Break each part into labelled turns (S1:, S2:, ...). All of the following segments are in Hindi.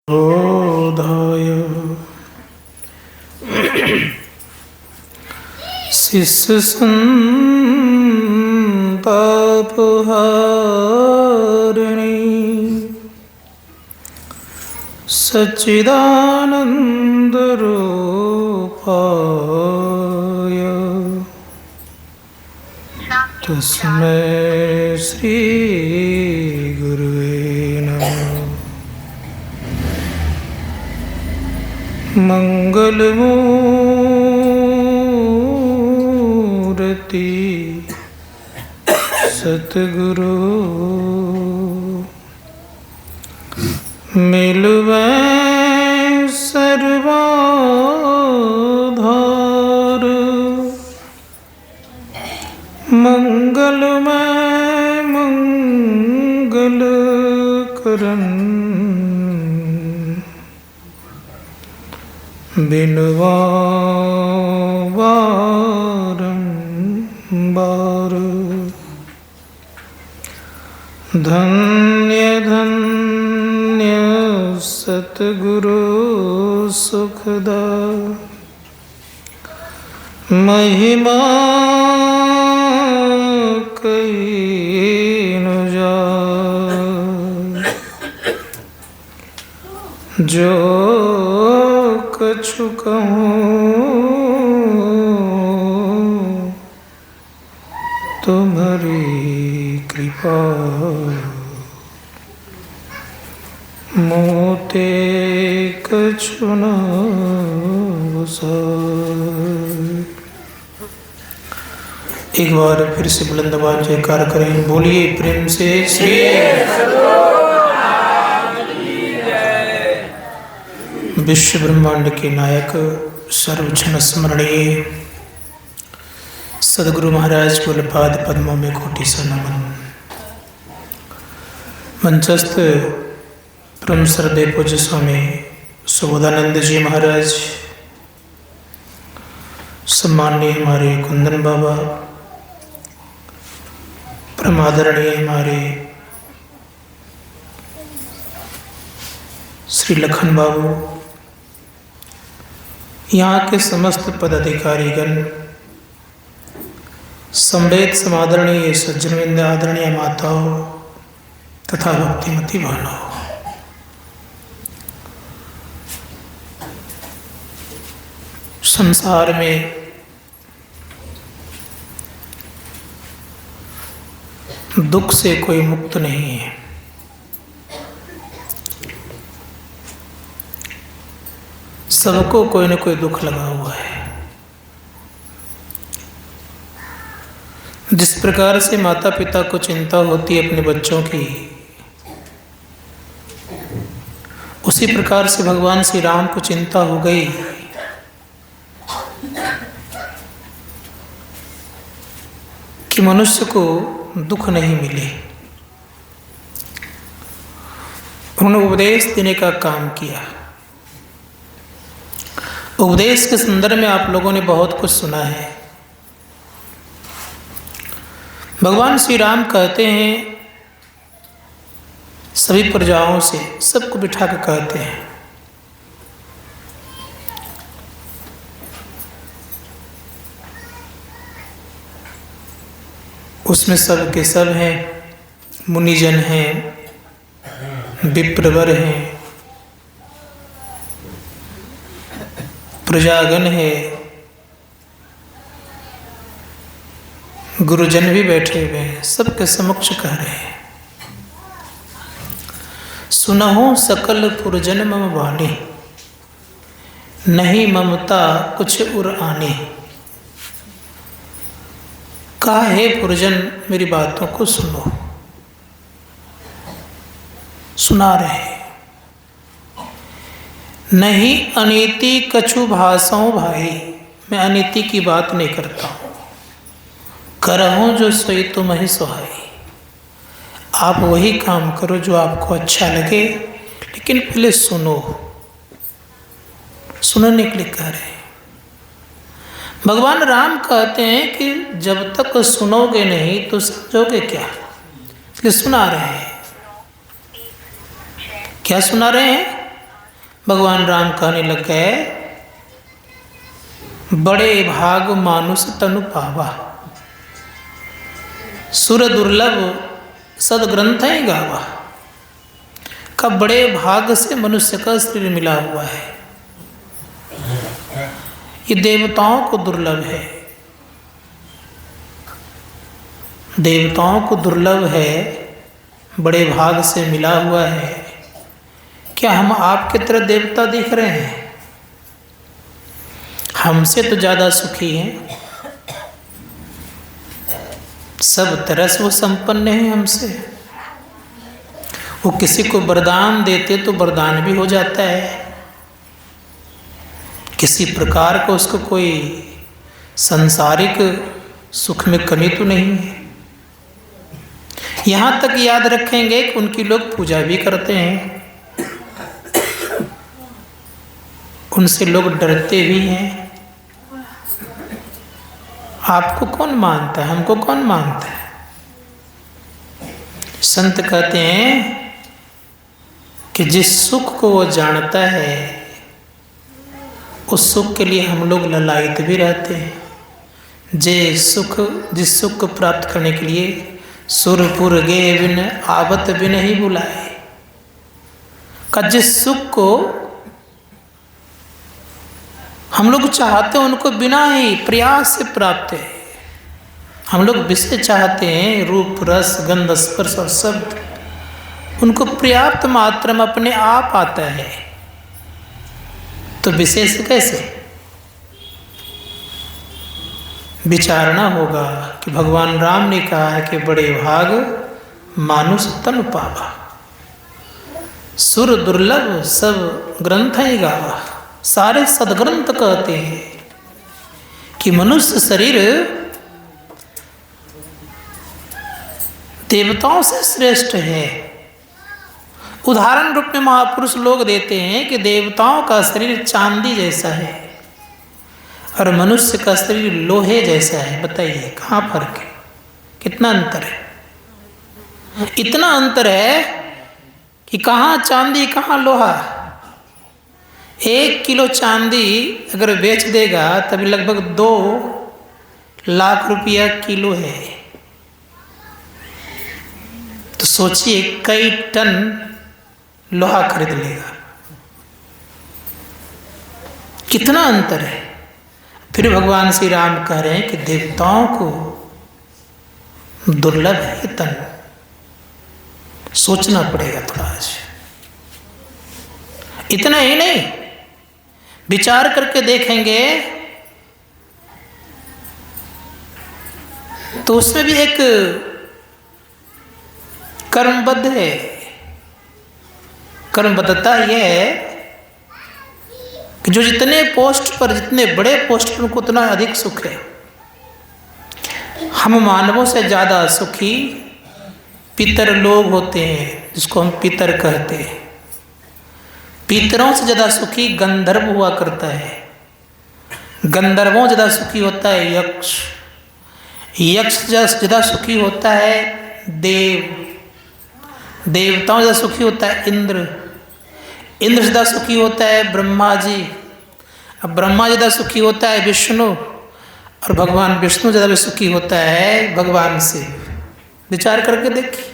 S1: बोधाय शिष्य संतापहारिणी सच्चिदानंद रूपाय तस्मै श्री गुरुवे नमः। मंगलमूर्ति सतगुरु मिलवे सर्वाधार मंगलमय मंगल करन बिनवा बारंबार। धन्य धन्य सतगुरु सुखदा महिमा कहीं न जाए। जो कछु कहूँ तुम्हारी कृपा मोते कछु न बसाए। एक बार फिर से बुलंद आवाज जयकार करें, बोलिए प्रेम से श्री विश्व ब्रह्मांड के नायक सर्वजन स्मरणीय सदगुरु महाराज बोलपाद पद्मों में कोटि सा नमन। मंचस्थ परम श्रद्धेय पूज्य स्वामी सुबोधानंद जी महाराज, सम्माननीय हमारे कुंदन बाबा, परम आदरणीय हमारे श्री लखन बाबू, यहाँ के समस्त पदाधिकारीगण, समवेत समादरणीय सज्जनवृंद, आदरणीय माताओं तथा भक्तिमती बहनों, संसार में दुख से कोई मुक्त नहीं है। सबको कोई न कोई दुख लगा हुआ है। जिस प्रकार से माता पिता को चिंता होती है अपने बच्चों की, उसी प्रकार से भगवान श्री राम को चिंता हो गई कि मनुष्य को दुख नहीं मिले। उन्होंने उपदेश देने का काम किया। उपदेश के संदर्भ में आप लोगों ने बहुत कुछ सुना है। भगवान श्री राम कहते हैं सभी प्रजाओं से, सबको बिठा कर कहते हैं, उसमें सब के सब हैं, मुनिजन हैं, विप्रवर हैं, प्रजागण है, गुरुजन भी बैठे हुए हैं, सबके समक्ष कह रहे हैं, सुनहु सकल पुरजन मम वाणी, नहीं ममता कुछ उर आने। कहा हे पुरजन मेरी बातों को सुनो। सुना रहे, नहीं अनीति कछु भाषाओं भाई, मैं अनीति की बात नहीं करता हूँ। करहूँ जो सोई तुम ही सुहाई, आप वही काम करो जो आपको अच्छा लगे, लेकिन पहले सुनो। सुनने के लिए कह रहे हैं। भगवान राम कहते हैं कि जब तक सुनोगे नहीं तो समझोगे क्या। इसलिए सुना रहे हैं। क्या सुना रहे हैं? भगवान राम कहने लग गए, बड़े भाग मानुष तनु पावा, सुर दुर्लभ सदग्रंथ गावा। का बड़े भाग से मनुष्य का शरीर मिला हुआ है, ये देवताओं को दुर्लभ है, देवताओं को दुर्लभ है, बड़े भाग से मिला हुआ है। क्या हम आपकी तरह देवता दिख रहे हैं? हमसे तो ज़्यादा सुखी हैं, सब तरह से वो संपन्न हैं हमसे। वो किसी को वरदान देते तो वरदान भी हो जाता है, किसी प्रकार को उसको कोई सांसारिक सुख में कमी तो नहीं है। यहाँ तक याद रखेंगे कि उनकी लोग पूजा भी करते हैं, उनसे लोग डरते भी हैं। आपको कौन मानता है, हमको कौन मानता है? संत कहते हैं कि जिस सुख को वो जानता है उस सुख के लिए हम लोग ललायित भी रहते हैं। जिस सुख को प्राप्त करने के लिए सुरपुर गे बिन आवत बिन ही बुलाए, का जिस सुख को हम लोग चाहते हैं उनको बिना ही प्रयास से प्राप्त है। हम लोग विषय चाहते हैं, रूप रस गंध स्पर्श और शब्द, उनको पर्याप्त मात्रा में अपने आप आता है, तो विशेष कैसे? विचारना होगा कि भगवान राम ने कहा है कि बड़े भाग मानुष तन पावा, सुर दुर्लभ सब ग्रंथ ही गावा। सारे सदग्रंथ कहते हैं कि मनुष्य शरीर देवताओं से श्रेष्ठ है। उदाहरण रूप में महापुरुष लोग देते हैं कि देवताओं का शरीर चांदी जैसा है और मनुष्य का शरीर लोहे जैसा है। बताइए कहाँ फर्क है, कितना अंतर है? इतना अंतर है कि कहाँ चांदी कहाँ लोहा। 1 किलो चांदी अगर बेच देगा तभी लगभग 2 लाख रुपया किलो है। तो सोचिए कई टन लोहा खरीद लेगा, कितना अंतर है। फिर भगवान श्री राम कह रहे हैं कि देवताओं को दुर्लभ है ये तन। सोचना पड़ेगा थोड़ा आज। इतना ही नहीं, विचार करके देखेंगे तो उसमें भी एक कर्मबद्ध है। कर्मबद्धता यह है कि जो जितने पोस्ट पर, जितने बड़े पोस्ट पर उनको उतना अधिक सुख है। हम मानवों से ज़्यादा सुखी पितर लोग होते हैं, जिसको हम पितर कहते हैं। पितरों से ज़्यादा सुखी गंधर्व हुआ करता है, गंधर्वों से ज़्यादा सुखी होता है यक्ष, यक्ष से ज़्यादा सुखी होता है देव, देवताओं से ज़्यादा सुखी होता है इंद्र, इंद्र से ज़्यादा सुखी होता है ब्रह्मा जी, अब ब्रह्मा ज़्यादा सुखी होता है विष्णु, और भगवान विष्णु ज़्यादा भी सुखी होता है भगवान से। विचार करके देखिए।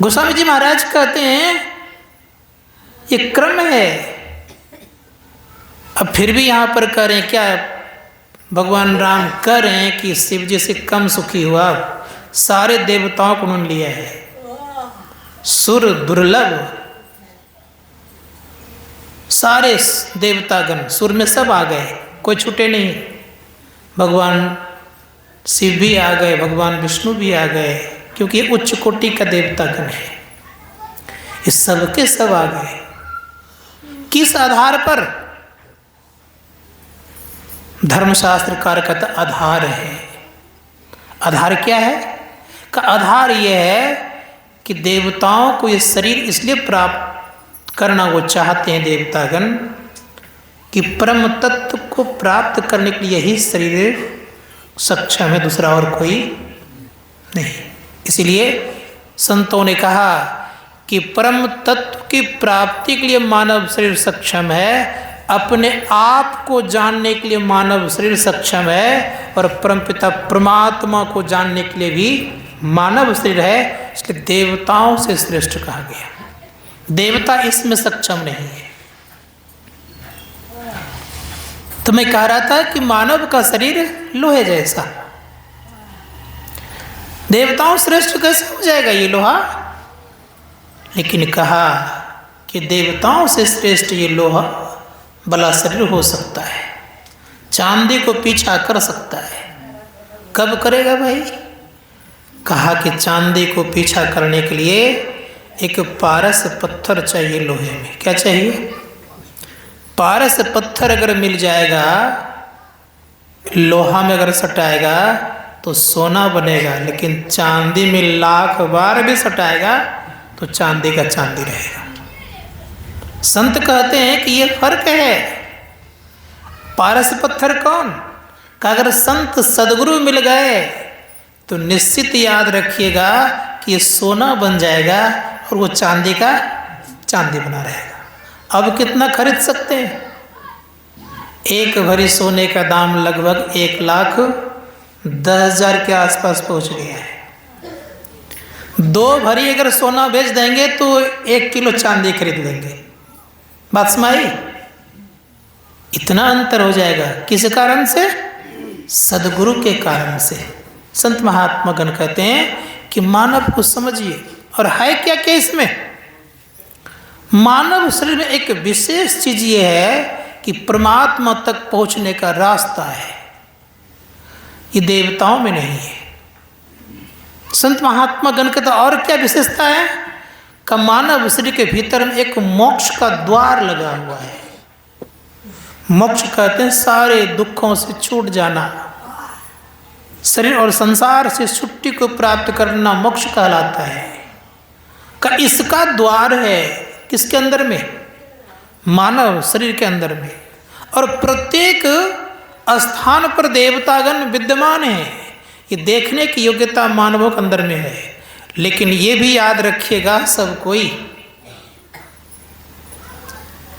S1: गोस्वामी जी महाराज कहते हैं ये क्रम है। अब फिर भी यहाँ पर कह रहे हैं क्या, भगवान राम कह रहे हैं कि शिव जी से कम सुखी हुआ, सारे देवताओं को उन्होंने लिया है। सुर दुर्लभ, सारे देवतागण सुर में सब आ गए, कोई छूटे नहीं। भगवान शिव भी आ गए, भगवान विष्णु भी आ गए, क्योंकि ये उच्च कोटि का देवतागण है। ये सबके सब आ गए। किस आधार पर? धर्मशास्त्रकार का आधार है। आधार क्या है? का आधार यह है कि देवताओं को ये शरीर इसलिए प्राप्त करना वो चाहते हैं देवतागण कि परम तत्व को प्राप्त करने के लिए ही शरीर सक्षम है, दूसरा और कोई नहीं। इसीलिए संतों ने कहा कि परम तत्व की प्राप्ति के लिए मानव शरीर सक्षम है, अपने आप को जानने के लिए मानव शरीर सक्षम है, और परमपिता परमात्मा को जानने के लिए भी मानव शरीर है। इसलिए देवताओं से श्रेष्ठ कहा गया। देवता इसमें सक्षम नहीं है। तो मैं कह रहा था कि मानव का शरीर लोहे जैसा, देवताओं श्रेष्ठ कैसे हो जाएगा ये लोहा? लेकिन कहा कि देवताओं से श्रेष्ठ ये लोहा भला शरीर हो सकता है, चांदी को पीछा कर सकता है। कब करेगा भाई? कहा कि चांदी को पीछा करने के लिए एक पारस पत्थर चाहिए लोहे में। क्या चाहिए? पारस पत्थर अगर मिल जाएगा, लोहा में अगर सटाएगा तो सोना बनेगा, लेकिन चांदी में लाख बार भी सटाएगा तो चांदी का चांदी रहेगा। संत कहते हैं कि ये फर्क है। पारस पत्थर कौन का? अगर संत सदगुरु मिल गए तो निश्चित याद रखिएगा कि ये सोना बन जाएगा और वो चांदी का चांदी बना रहेगा। अब कितना खरीद सकते हैं? एक भरी सोने का दाम लगभग 1,10,000 के आसपास पहुंच गया है। 2 भरी अगर सोना बेच देंगे तो 1 किलो चांदी खरीद लेंगे। बात समाई? इतना अंतर हो जाएगा। किस कारण से? सदगुरु के कारण से। संत महात्मा गण कहते हैं कि मानव को समझिए। और है क्या क्या इसमें? मानव शरीर में एक विशेष चीज ये है कि परमात्मा तक पहुंचने का रास्ता है। ये देवताओं में नहीं है। संत महात्मा गण के तो और क्या विशेषता है? का मानव शरीर के भीतर में एक मोक्ष का द्वार लगा हुआ है। मोक्ष कहते हैं सारे दुखों से छूट जाना, शरीर और संसार से छुट्टी को प्राप्त करना मोक्ष कहलाता है। का इसका द्वार है किसके अंदर में? मानव शरीर के अंदर में। और प्रत्येक स्थान पर देवतागण विद्यमान है। ये देखने की योग्यता मानवों के अंदर में है। लेकिन ये भी याद रखिएगा सब कोई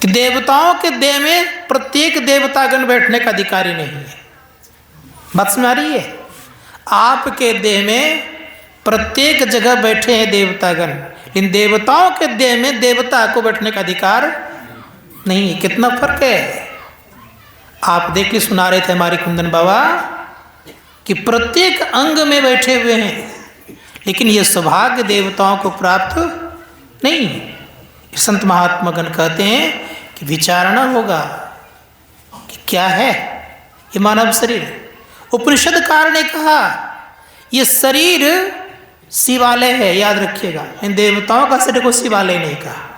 S1: कि देवताओं के देह में प्रत्येक देवतागण बैठने का अधिकारी नहीं है। बात समझ आ रही है? आपके देह में प्रत्येक जगह बैठे हैं देवतागण, इन देवताओं के देह में देवता को बैठने का अधिकार नहीं है। कितना फर्क है? आप देखिए, सुना रहे थे हमारी कुंदन बाबा कि प्रत्येक अंग में बैठे हुए हैं, लेकिन ये सौभाग्य देवताओं को प्राप्त नहीं है। संत महात्मा गण कहते हैं कि विचारणा होगा कि क्या है ये मानव शरीर। उपनिषदकार ने कहा ये शरीर शिवालय है। याद रखिएगा, इन देवताओं का शरीर को शिवालय नहीं कहा।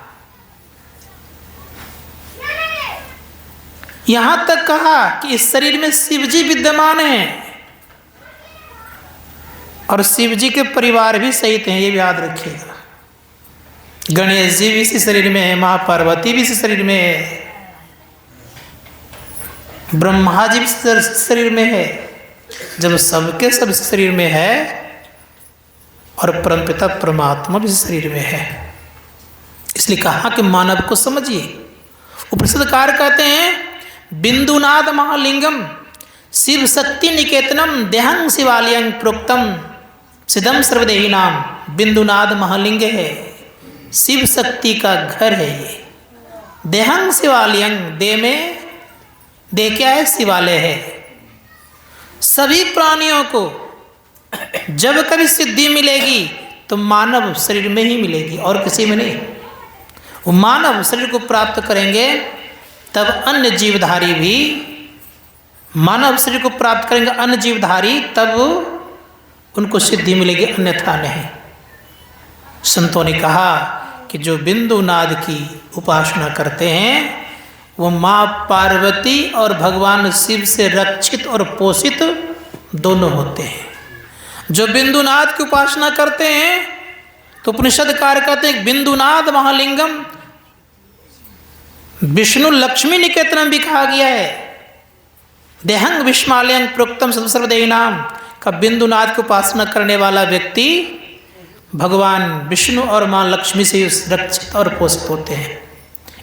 S1: यहां तक कहा कि इस शरीर में शिव जी विद्यमान हैं और शिव जी के परिवार भी सहित हैं। ये भी याद रखिएगा। गणेश जी भी इसी शरीर में है, मां पार्वती भी इसी शरीर में है, ब्रह्मा जी भी शरीर में है। जब सबके सब शरीर में है और परमपिता परमात्मा भी शरीर में है, इसलिए कहा कि मानव को समझिए। उपनिषदकार कहते हैं बिंदुनाद महालिंगम शिव शक्ति निकेतनम देहं शिवालयं प्रोक्तम सिद्धम सर्वदेही नाम। बिंदुनाद महालिंग है, शिव शक्ति का घर है ये। देहं शिवालयं, देह में, देह क्या है? शिवालय है। सभी प्राणियों को जब कभी सिद्धि मिलेगी तो मानव शरीर में ही मिलेगी और किसी में नहीं। वो मानव शरीर को प्राप्त करेंगे तब अन्य जीवधारी भी मानव शरीर को प्राप्त करेंगे। अन्य जीवधारी तब उनको सिद्धि मिलेगी, अन्यथा नहीं। संतों ने कहा कि जो बिंदु नाद की उपासना करते हैं वो माँ पार्वती और भगवान शिव से रक्षित और पोषित दोनों होते हैं। जो बिंदुनाद की उपासना करते हैं तो उपनिषदकार कहते हैं बिंदुनाद महालिंगम, विष्णु लक्ष्मी निकेतनम भी कहा गया है। देहंग विष्मालयं प्रोक्तम सर्वदेही नाम का बिंदुनाद की उपासना करने वाला व्यक्ति भगवान विष्णु और माँ लक्ष्मी से रक्षित और पोषित होते हैं।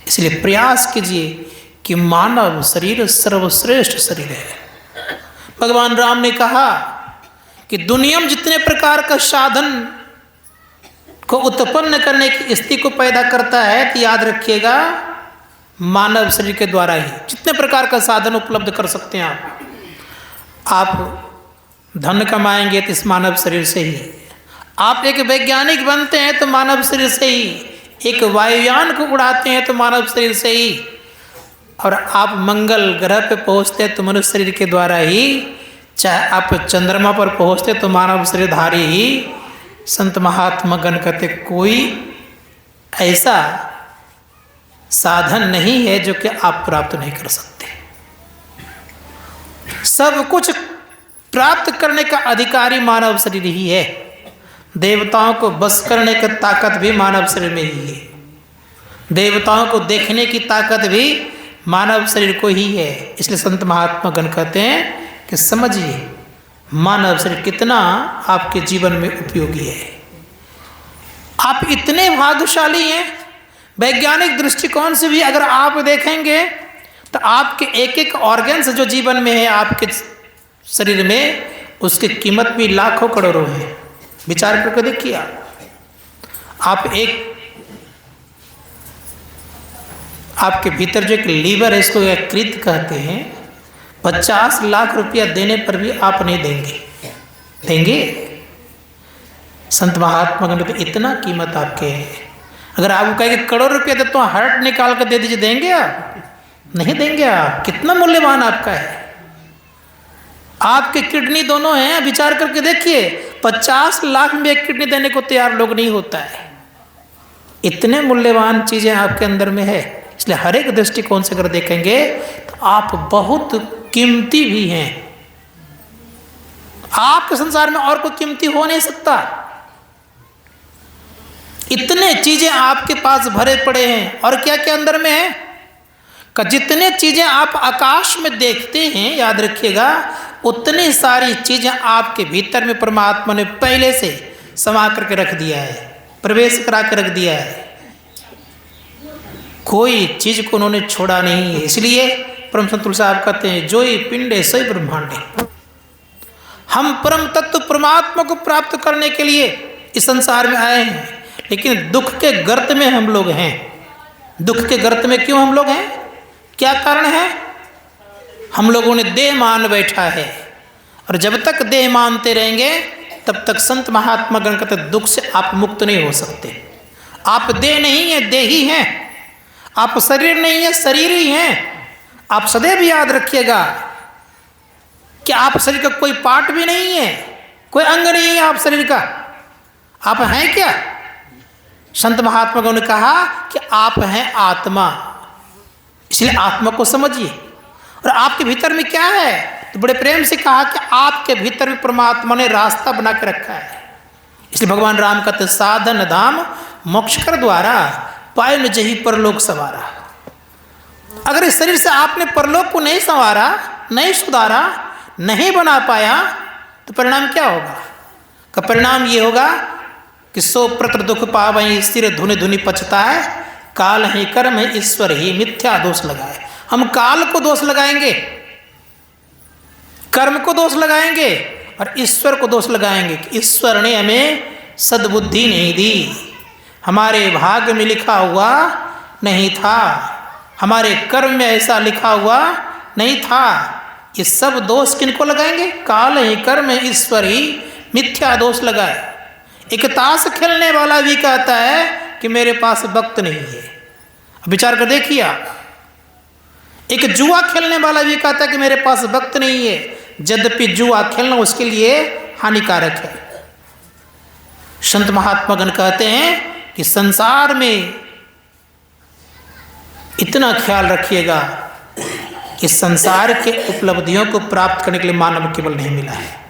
S1: इसलिए प्रयास कीजिए कि मानव शरीर सर्वश्रेष्ठ शरीर है। भगवान राम ने कहा कि दुनिया में जितने प्रकार का साधन को उत्पन्न करने की स्थिति को पैदा करता है, तो याद रखिएगा मानव शरीर के द्वारा ही जितने प्रकार का साधन उपलब्ध कर सकते हैं आप धन कमाएंगे तो इस मानव शरीर से ही, आप एक वैज्ञानिक बनते हैं तो मानव शरीर से ही, एक वायुयान को उड़ाते हैं तो मानव शरीर से ही, और आप मंगल ग्रह पे पहुंचते हैं तो मनुष्य शरीर के द्वारा ही, चाहे आप चंद्रमा पर पहुंचते तो मानव शरीरधारी ही। संत महात्मा गण कहते कोई ऐसा साधन नहीं है जो कि आप प्राप्त नहीं कर सकते। सब कुछ प्राप्त करने का अधिकारी मानव शरीर ही है। देवताओं को बस करने की ताकत भी मानव शरीर में ही है। देवताओं को देखने की ताकत भी मानव शरीर को ही है। इसलिए संत महात्मा गण कहते हैं कि समझिए मानव शरीर कितना आपके जीवन में उपयोगी है। आप इतने भाग्यशाली हैं। वैज्ञानिक दृष्टिकोण से भी अगर आप देखेंगे तो आपके एक एक ऑर्गन्स जो जीवन में है आपके शरीर में, उसकी कीमत भी लाखों करोड़ों है। विचार करके देखिए आप आपके भीतर जो एक लीवर है, इसको यकृत कहते हैं, 50 लाख रुपया देने पर भी आप नहीं देंगे। संत महात्मा गण तो इतना कीमत आपके है। अगर आपको कहेंगे करोड़ रुपया दे तो हार्ट निकाल कर दे दीजिए, देंगे आप? नहीं देंगे आप। कितना मूल्यवान आपका है। आपके किडनी दोनों हैं, विचार करके देखिए 50 लाख में एक किडनी देने को तैयार लोग नहीं होता है। इतने मूल्यवान चीजें आपके अंदर में है। इसलिए हर एक दृष्टिकोण से अगर देखेंगे तो आप बहुत कीमती भी हैं। आपके संसार में और कोई कीमती हो नहीं सकता। इतने चीजें आपके पास भरे पड़े हैं। और क्या क्या अंदर में है का जितने चीजें आप आकाश में देखते हैं, याद रखिएगा उतनी सारी चीजें आपके भीतर में परमात्मा ने पहले से समा करके रख दिया है, प्रवेश करा के रख दिया है। कोई चीज को उन्होंने छोड़ा नहीं है। इसलिए परम संत तुलसी साहब कहते हैं जो ही पिंडे सोई ब्रह्मांडे। हम परम तत्व परमात्मा को प्राप्त करने के लिए इस संसार में आए हैं, लेकिन दुख के गर्त में हम लोग हैं। दुख के गर्त में क्यों हम लोग हैं? क्या कारण है? हम लोगों ने देह मान बैठा है, और जब तक देह मानते रहेंगे तब तक संत महात्मा गण कहते दुख से आप मुक्त नहीं हो सकते। आप देह नहीं है, देही हैं। आप शरीर नहीं है, शरीर ही हैं। आप सदैव याद रखिएगा कि आप शरीर का कोई पार्ट भी नहीं है, कोई अंग नहीं है आप शरीर का। आप हैं क्या? संत महात्मा गण ने कहा कि आप हैं आत्मा। इसलिए आत्मा को समझिए। और आपके भीतर में क्या है? तो बड़े प्रेम से कहा कि आपके भीतर में परमात्मा ने रास्ता बना के रखा है। इसलिए भगवान राम कहते साधन धाम मोक्ष कर द्वारा पाए न जही परलोक सवारा। अगर इस शरीर से आपने परलोक को नहीं संवारा, नहीं सुधारा, नहीं बना पाया, तो परिणाम क्या होगा? का परिणाम ये होगा कि सो प्रत्र दुख पावई सिर धुनि धुनि पछताए, काल ही कर्म है ईश्वर ही मिथ्या दोष लगाए। हम काल को दोष लगाएंगे, कर्म को दोष लगाएंगे और ईश्वर को दोष लगाएंगे कि ईश्वर ने हमें सद्बुद्धि नहीं दी, हमारे भाग्य में लिखा हुआ नहीं था, हमारे कर्म में ऐसा लिखा हुआ नहीं था। ये सब दोष किनको लगाएंगे? काल ही कर्म है ईश्वर ही मिथ्या दोष लगाए। एक ताश खेलने वाला भी कहता है कि मेरे पास वक्त नहीं है। विचार कर देखिए आप। एक जुआ खेलने वाला भी कहता है कि मेरे पास वक्त नहीं है, यद्यपि जुआ खेलना उसके लिए हानिकारक है। संत महात्मा गण कहते हैं कि संसार में इतना ख्याल रखिएगा कि संसार के उपलब्धियों को प्राप्त करने के लिए मानव केवल नहीं मिला है।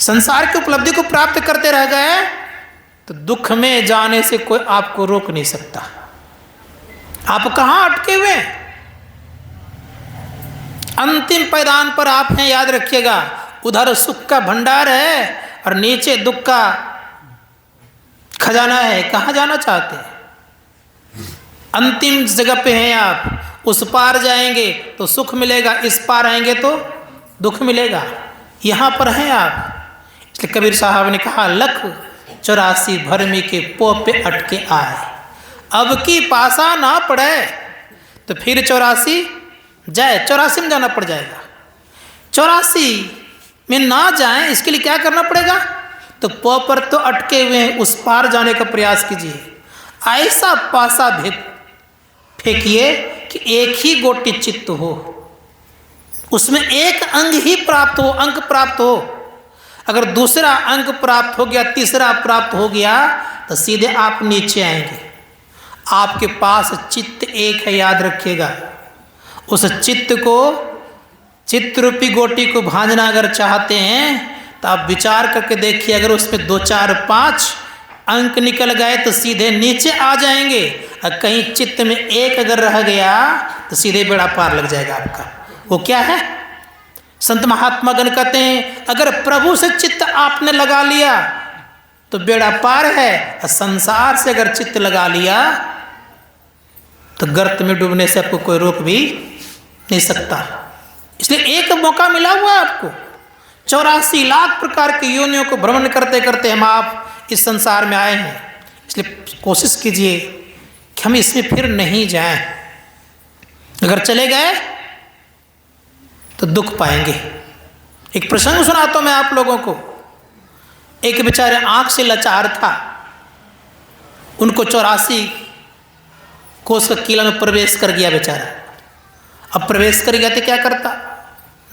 S1: संसार की उपलब्धि को प्राप्त करते रह गए तो दुख में जाने से कोई आपको रोक नहीं सकता। आप कहां अटके हुए? अंतिम पैदान पर आप हैं, याद रखिएगा। उधर सुख का भंडार है और नीचे दुख का खजाना है, कहाँ जाना चाहते हैं? अंतिम जगह पे हैं आप, उस पार जाएंगे तो सुख मिलेगा, इस पार आएंगे तो दुख मिलेगा। यहाँ पर हैं आप। इसलिए कबीर साहब ने कहा, लख 84 भरमी के पो पे अटके आए, अब की पासा ना पड़े। तो फिर 84 जाए, 84 में जाना पड़ जाएगा। 84 में ना जाए इसके लिए क्या करना पड़ेगा? तो पो पर तो अटके हुए हैं, उस पार जाने का प्रयास कीजिए। ऐसा पासा फेंकिए कि एक ही गोटी चित्त हो, उसमें एक अंग ही प्राप्त हो, अंक प्राप्त हो। अगर दूसरा अंक प्राप्त हो गया, तीसरा प्राप्त हो गया, तो सीधे आप नीचे आएंगे। आपके पास चित्त एक है, याद रखिएगा। उस चित्त को, चित्त रूपी गोटी को भांजना अगर चाहते हैं तो आप विचार करके देखिए, अगर उसमें 2, 4, 5 अंक निकल गए तो सीधे नीचे आ जाएंगे। और कहीं चित्त में एक अगर रह गया तो सीधे बेड़ा पार लग जाएगा आपका। वो क्या है? संत महात्मा गण कहते हैं, अगर प्रभु से चित्त आपने लगा लिया तो बेड़ा पार है, और संसार से अगर चित्त लगा लिया तो गर्त में डूबने से आपको कोई रोक भी नहीं सकता। इसलिए एक मौका मिला हुआ है आपको। 84 लाख प्रकार की योनियों को भ्रमण करते करते हम आप इस संसार में आए हैं। इसलिए कोशिश कीजिए कि हम इसमें फिर नहीं जाएं। अगर चले गए तो दुख पाएंगे। एक प्रसंग सुनाता हूं मैं आप लोगों को। एक बेचारे आंख से लाचार था, उनको 84 कोस का किला में प्रवेश कर गया बेचारा। अब प्रवेश कर गया तो क्या करता?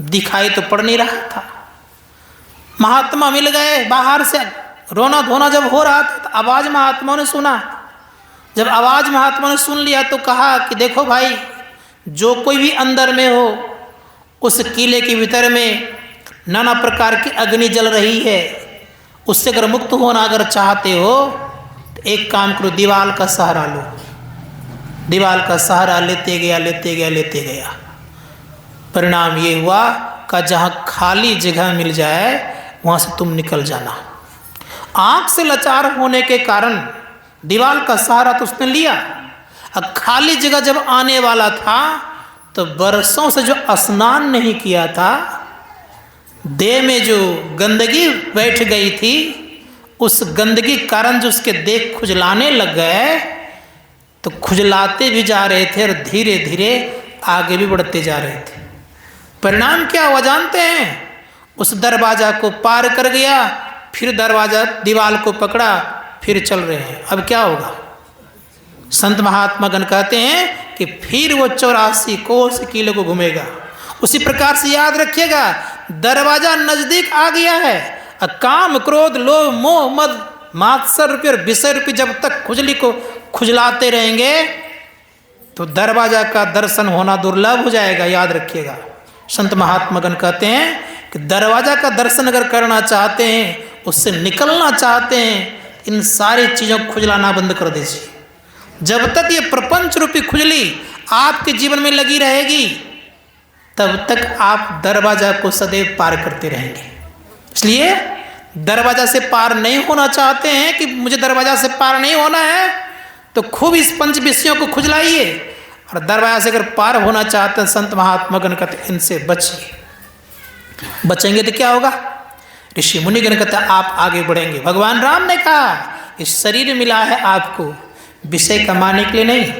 S1: दिखाई तो पड़ नहीं रहा था। महात्मा मिल गए बाहर से, रोना धोना जब हो रहा था तो आवाज़ महात्मा ने सुना। जब आवाज़ महात्मा ने सुन लिया तो कहा कि देखो भाई, जो कोई भी अंदर में हो, उस किले के भीतर में नाना प्रकार की अग्नि जल रही है, उससे अगर मुक्त होना अगर चाहते हो तो एक काम करो, दीवाल का सहारा लो। दीवाल का सहारा लेते गया, लेते गया, लेते गया। परिणाम ये हुआ कि जहाँ खाली जगह मिल जाए वहाँ से तुम निकल जाना। आँख से लाचार होने के कारण दीवाल का सहारा तो उसने लिया। अब खाली जगह जब आने वाला था तो बरसों से जो स्नान नहीं किया था, देह में जो गंदगी बैठ गई थी, उस गंदगी कारण जो उसके देह खुजलाने लग गए, तो खुजलाते भी जा रहे थे और धीरे धीरे आगे भी बढ़ते जा रहे थे। परिणाम क्या हुआ जानते हैं? उस दरवाजा को पार कर गया, फिर दरवाजा दीवार को पकड़ा, फिर चल रहे हैं। अब क्या होगा? संत महात्मा गण कहते हैं कि फिर वो 84 कोस किले को घूमेगा। उसी प्रकार से याद रखिएगा, दरवाजा नजदीक आ गया है। काम, क्रोध, लोभ, मोह, मद, मात्सर रूपी और विषय रूपी जब तक खुजली को खुजलाते रहेंगे तो दरवाजा का दर्शन होना दुर्लभ हो जाएगा। याद रखिएगा, संत महात्मा गण कहते हैं कि दरवाजा का दर्शन अगर करना चाहते हैं, उससे निकलना चाहते हैं, इन सारी चीज़ों को खुजलाना बंद कर दीजिए। जब तक ये प्रपंच रूपी खुजली आपके जीवन में लगी रहेगी, तब तक आप दरवाजा को सदैव पार करते रहेंगे। इसलिए दरवाजा से पार नहीं होना चाहते हैं कि मुझे दरवाजा से पार नहीं होना है, तो खूब इस पंच विषयों को खुजलाइए। और दरवाजा से अगर पार होना चाहते हैं, संत महात्मा गण कहते इनसे बचिए। बचेंगे तो क्या होगा? ऋषि मुनि गण कहते आप आगे बढ़ेंगे। भगवान राम ने कहा, इस शरीर मिला है आपको विषय कमाने के लिए नहीं,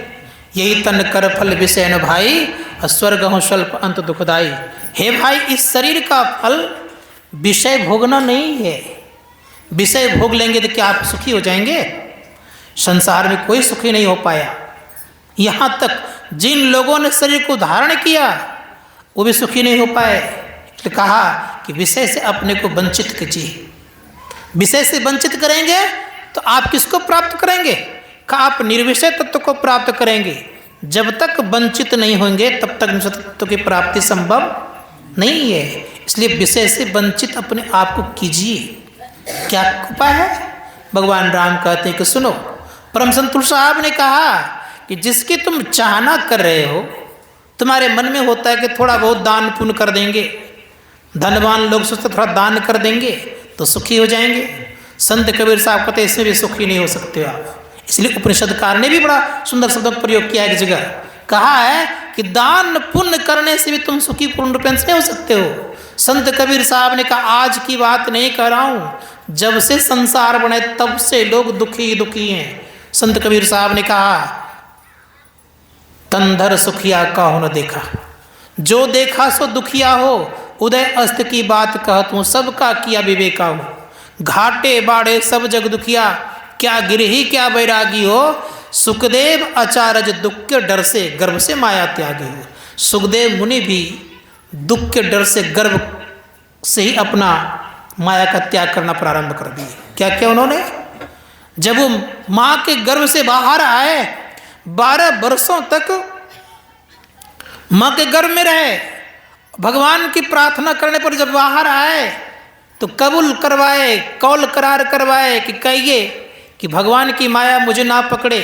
S1: यही तन कर फल विषय न भाई, स्वर्ग हो स्वल्प अंत दुखदाई। हे भाई, इस शरीर का फल विषय भोगना नहीं है। विषय भोग लेंगे तो क्या आप सुखी हो जाएंगे? संसार में कोई सुखी नहीं हो पाया। यहाँ तक जिन लोगों ने शरीर को धारण किया वो भी सुखी नहीं हो पाए। तो कहा कि विषय से अपने को वंचित कीजिए। विषय से वंचित करेंगे तो आप किसको प्राप्त करेंगे? कहा आप निर्विषय तत्व को प्राप्त करेंगे। जब तक वंचित नहीं होंगे तब तक निश्चय तत्व की प्राप्ति संभव नहीं है। इसलिए विषय से वंचित अपने आप को कीजिए। क्या उपाय है? भगवान राम कहते हैं कि सुनो, परम संत तुलसी साहब ने कहा कि जिसकी तुम चाहना कर रहे हो, तुम्हारे मन में होता है कि थोड़ा बहुत दान पुण्य कर देंगे, धनवान लोग सोचते थोड़ा दान कर देंगे तो सुखी हो जाएंगे, संत कबीर साहब कहते इसमें भी सुखी नहीं हो सकते आप। इसलिए उपनिषदकार ने भी बड़ा सुंदर शब्दों का प्रयोग किया एक जगह, कहा है कि दान पुण्य करने से भी तुम सुखी पूर्ण रूप से नहीं हो सकते हो। संत कबीर साहब ने कहा आज की बात नहीं कर रहा हूं, जब से संसार बने तब से लोग दुखी ही दुखी हैं। संत कबीर साहब ने कहा तंधर सुखिया काहू न देखा, जो देखा सो दुखिया हो, उदय अस्त की बात कहत हूँ, सबका किया विवेका हो। घाटे बाड़े सब जग दुखिया, क्या गिरही क्या बैरागी हो, सुखदेव आचार्य दुख के डर से गर्भ से माया त्यागी हो। सुखदेव मुनि भी दुख के डर से गर्भ से ही अपना माया का त्याग करना प्रारंभ कर दिए। क्या क्या उन्होंने, जब वो माँ के गर्भ से बाहर आए 12 वर्षों तक माँ के गर्भ में रहे, भगवान की प्रार्थना करने पर जब बाहर आए तो कबूल करवाए, कौल करार करवाए कि कहिए कि भगवान की माया मुझे ना पकड़े।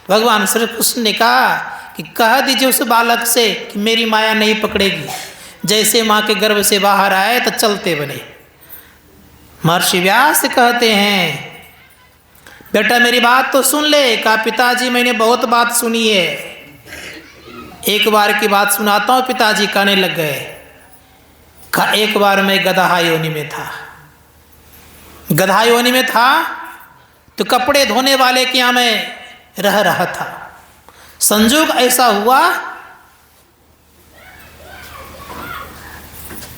S1: भगवान श्री कृष्ण ने कहा कि कह दीजिए उस बालक से कि मेरी माया नहीं पकड़ेगी। जैसे माँ के गर्भ से बाहर आए तो चलते बने। महर्षि व्यास कहते हैं बेटा मेरी बात तो सुन ले। कहा पिताजी मैंने बहुत बात सुनी है, एक बार की बात सुनाता हूँ। पिताजी कहने लग गए। कहा एक बार मैं गधा योनि में था। गधा योनि में था तो कपड़े धोने वाले के यहाँ मैं रह रहा था। संजोग ऐसा हुआ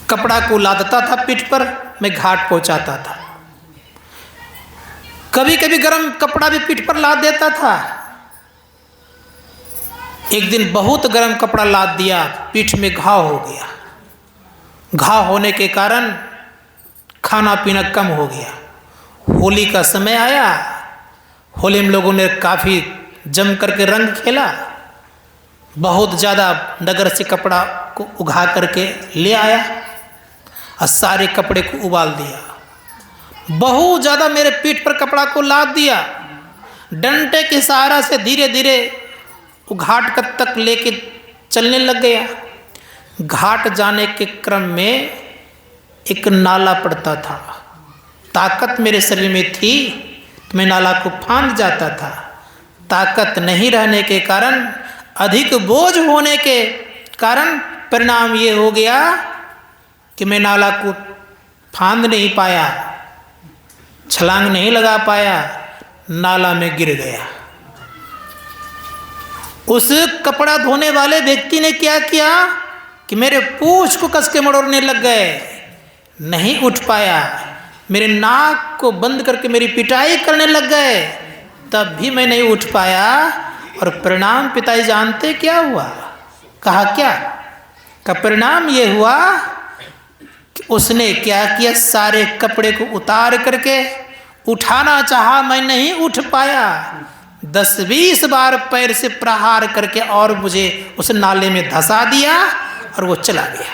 S1: कपड़ा को लादता था पीठ पर, मैं घाट पहुंचाता था। कभी कभी गर्म कपड़ा भी पीठ पर लाद देता था। एक दिन बहुत गर्म कपड़ा लाद दिया, पीठ में घाव हो गया। घाव होने के कारण खाना पीना कम हो गया। होली का समय आया, होली में लोगों ने काफ़ी जम करके रंग खेला। बहुत ज़्यादा नगर से कपड़ा को उघा करके ले आया और सारे कपड़े को उबाल दिया। बहुत ज़्यादा मेरे पीठ पर कपड़ा को लाद दिया। डंडे के सहारा से धीरे धीरे वो घाट तक लेके चलने लग गया। घाट जाने के क्रम में एक नाला पड़ता था। ताकत मेरे शरीर में थी तो मैं नाला को फांद जाता था। ताकत नहीं रहने के कारण, अधिक बोझ होने के कारण परिणाम ये हो गया कि मैं नाला को फांद नहीं पाया, छलांग नहीं लगा पाया, नाला में गिर गया। उस कपड़ा धोने वाले व्यक्ति ने क्या किया कि मेरे पूंछ को कस के मरोड़ने लग गए, नहीं उठ पाया। मेरे नाक को बंद करके मेरी पिटाई करने लग गए, तब भी मैं नहीं उठ पाया। और परिणाम पिताजी जानते क्या हुआ? कहा क्या का परिणाम ये हुआ कि उसने क्या किया, सारे कपड़े को उतार करके उठाना चाहा, मैं नहीं उठ पाया। 10-20 बार पैर से प्रहार करके और मुझे उस नाले में धंसा दिया और वो चला गया।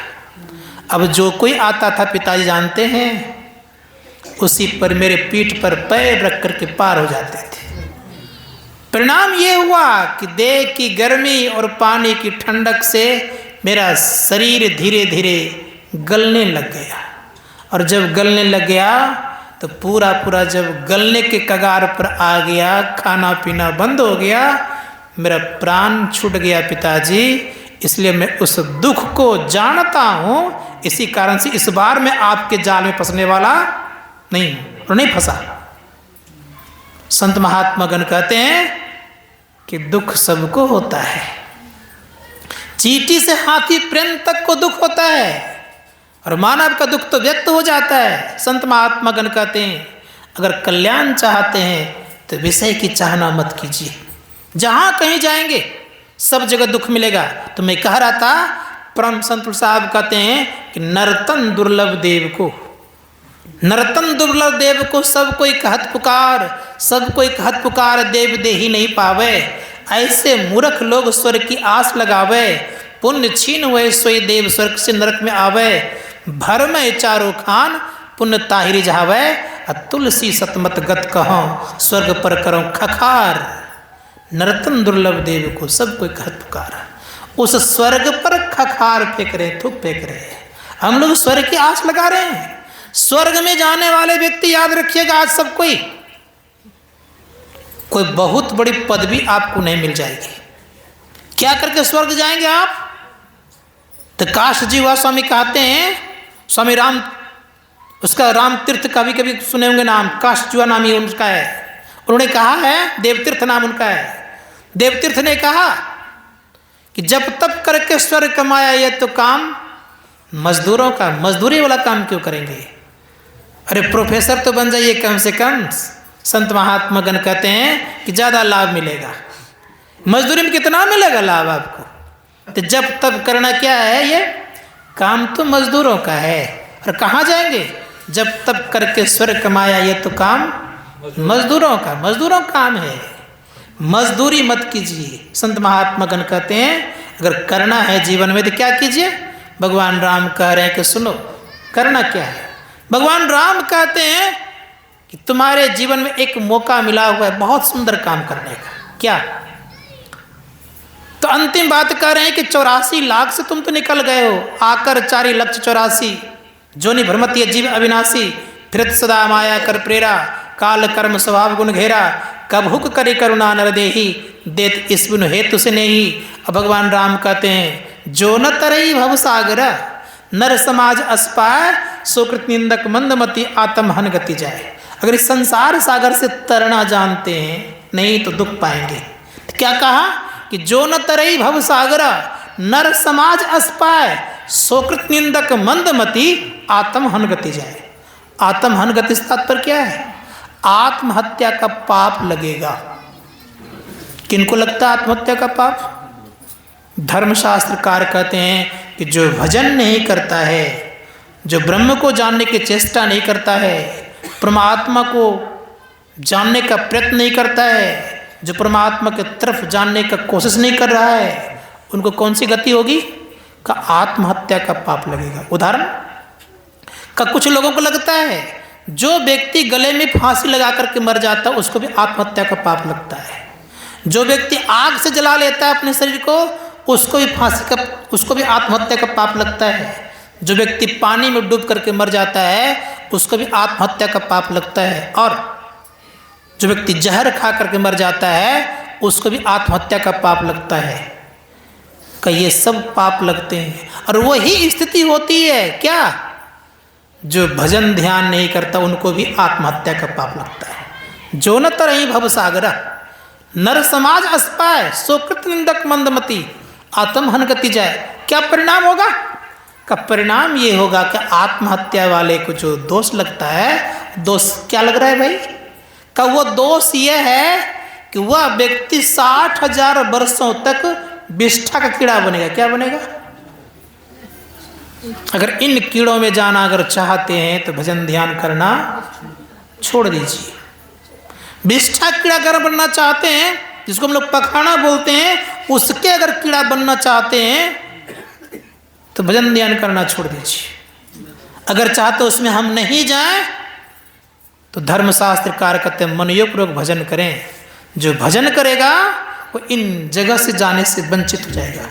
S1: अब जो कोई आता था पिताजी जानते हैं, उसी पर मेरे पीठ पर पैर रख करके पार हो जाते थे। परिणाम ये हुआ कि देह की गर्मी और पानी की ठंडक से मेरा शरीर धीरे धीरे गलने लग गया। और जब गलने लग गया तो पूरा पूरा जब गलने के कगार पर आ गया, खाना पीना बंद हो गया, मेरा प्राण छूट गया पिताजी। इसलिए मैं उस दुख को जानता हूँ। इसी कारण से इस बार मैं आपके जाल में फंसने वाला नहीं हूँ और नहीं फंसा। संत महात्मा गण कहते हैं कि दुख सबको होता है, चींटी से हाथी प्रेम तक को दुख होता है, और मानव का दुख तो व्यक्त हो जाता है। संत महात्मा गण कहते हैं अगर कल्याण चाहते हैं तो विषय की चाहना मत कीजिए। जहाँ कहीं जाएंगे सब जगह दुख मिलेगा। तो मैं कह रहा था, परम संत साहब कहते हैं कि नर्तन दुर्लभ देव को, नर्तन दुर्लभ देव को सब कोई कहत पुकार, सब कोई कहत पुकार, देव दे ही नहीं पावे। ऐसे मूर्ख लोग स्वर्ग की आस लगावे, पुण्य छीन हुए सोई देव स्वर्ग से नरक में आवे। भर में चारों खान पुण्य ताहिरी जावे, तुलसी सतमत गत कहो, स्वर्ग पर करो खखार। नर्तन दुर्लभ देव को सब कोई कहत पुकार, उस स्वर्ग पर खखार फेंक रहे, थूक फेंक रहे। हम लोग स्वर्ग की आस लगा रहे हैं, स्वर्ग में जाने वाले व्यक्ति याद रखिएगा, आज सब कोई बहुत बड़ी पदवी आपको नहीं मिल जाएगी। क्या करके स्वर्ग जाएंगे आप? तो काश जी वह स्वामी कहते हैं, स्वामी राम, उसका राम तीर्थ कभी कभी सुने होंगे नाम, काश जुआ नाम ही उनका है। उन्होंने कहा है, देवतीर्थ नाम उनका है। देवतीर्थ ने कहा कि जब तब करके स्वर्ग कमाया ये तो काम मजदूरों का, मजदूरी वाला काम क्यों करेंगे? अरे प्रोफेसर तो बन जाइए कम से कम। संत महात्मा गण कहते हैं कि ज़्यादा लाभ मिलेगा। मजदूरी में कितना मिलेगा लाभ आपको? तो जब तब करना क्या है, ये काम तो मजदूरों का है। और कहाँ जाएंगे? जब तब करके स्वर्ग कमाया ये तो काम मजदूरों का, मजदूरों का काम है। मजदूरी मत कीजिए। संत महात्मा गण कहते हैं अगर करना है जीवन में तो क्या कीजिए? भगवान राम कह रहे हैं कि सुनो, करना क्या है? भगवान राम कहते हैं कि तुम्हारे जीवन में एक मौका मिला हुआ है बहुत सुंदर काम करने का। क्या? तो अंतिम बात कह रहे हैं कि 84 लाख से तुम तो निकल गए हो, आकर 4,84,000 जोनि भ्रमति जीव अविनाशी, फिरत सदा माया कर प्रेरा, काल कर्म स्वभाव गुण घेरा, कब हुक करे करुणा नर देही, देत इस गुण हेतु से नहीं। अब भगवान राम कहते हैं जो न तरई भव सागर, नर समाज अस्पाय, सुकृत निंदक मंदमति आत्म हन गति जाए। अगर इस संसार सागर से तरना जानते हैं नहीं तो दुख पाएंगे। तो क्या कहा कि जो न तरई भव सागर, नर समाज अस्पाय, सुकृत निंदक मंदमति आत्म हन गति जाए। आत्म हन गति से तात्पर्य क्या है? आत्महत्या का पाप लगेगा। किनको लगता है आत्महत्या का पाप? धर्मशास्त्रकार कहते हैं कि जो भजन नहीं करता है, जो ब्रह्म को जानने की चेष्टा नहीं करता है, परमात्मा को जानने का प्रयत्न नहीं करता है, जो परमात्मा की तरफ जानने का कोशिश नहीं कर रहा है, उनको कौन सी गति होगी? का आत्महत्या का पाप लगेगा। उदाहरण का कुछ लोगों को लगता है जो व्यक्ति गले में फांसी लगा करके मर जाता है उसको भी आत्महत्या का पाप लगता है। जो व्यक्ति आग से जला लेता है अपने शरीर को उसको भी उसको भी आत्महत्या का पाप लगता है। जो व्यक्ति पानी में डूब करके मर जाता है उसको भी आत्महत्या का पाप लगता है। और जो व्यक्ति जहर खा करके मर जाता है उसको भी आत्महत्या का पाप लगता है। का ये सब पाप लगते हैं। और वही स्थिति होती है क्या? जो भजन ध्यान नहीं करता उनको भी आत्महत्या का पाप लगता है। जो न तरही भव सागरा, नर समाज अस्पाय, सुकृत निंदक मंदमति आत्म हन गति जाए। क्या परिणाम होगा? का परिणाम ये होगा कि आत्महत्या वाले को जो दोष लगता है, दोष क्या लग रहा है भाई? का वो दोष ये है कि वह व्यक्ति 60,000 वर्षों तक विष्ठा का कीड़ा बनेगा। क्या बनेगा? अगर इन कीड़ों में जाना अगर चाहते हैं तो भजन ध्यान करना छोड़ दीजिए। विष्ठा कीड़ा अगर बनना चाहते हैं, जिसको हम लोग पखाना बोलते हैं, उसके अगर कीड़ा बनना चाहते हैं तो भजन ध्यान करना छोड़ दीजिए। अगर चाहते उसमें हम नहीं जाएं तो धर्मशास्त्रकार कहते हैं मनोयोगपूर्वक भजन करें। जो भजन करेगा वो इन जगह से जाने से वंचित हो जाएगा।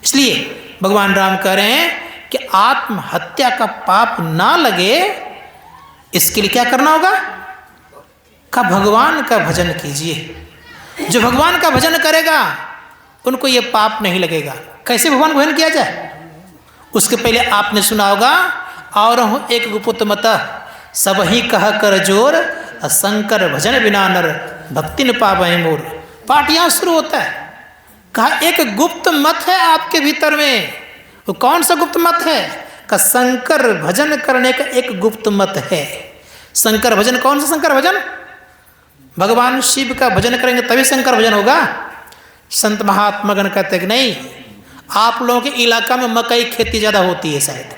S1: इसलिए भगवान राम कह रहे हैं कि आत्महत्या का पाप ना लगे, इसके लिए क्या करना होगा? का भगवान का भजन कीजिए। जो भगवान का भजन करेगा उनको ये पाप नहीं लगेगा। कैसे भगवान भजन किया जाए? उसके पहले आपने सुना होगा और हूँ एक गुप्त मत सब ही कह कर जोर, शंकर भजन बिना नर भक्ति न पावे मोर। पाठ यहाँ शुरू होता है। कहा एक गुप्त मत है आपके भीतर में। वो कौन सा गुप्त मत है? का शंकर भजन करने का एक गुप्त मत है। शंकर भजन कौन सा शंकर भजन? भगवान शिव का भजन करेंगे तभी शंकर भजन होगा। संत महात्मा गण कहते हैं कि नहीं, आप लोगों के इलाका में मकई खेती ज़्यादा होती है, शायद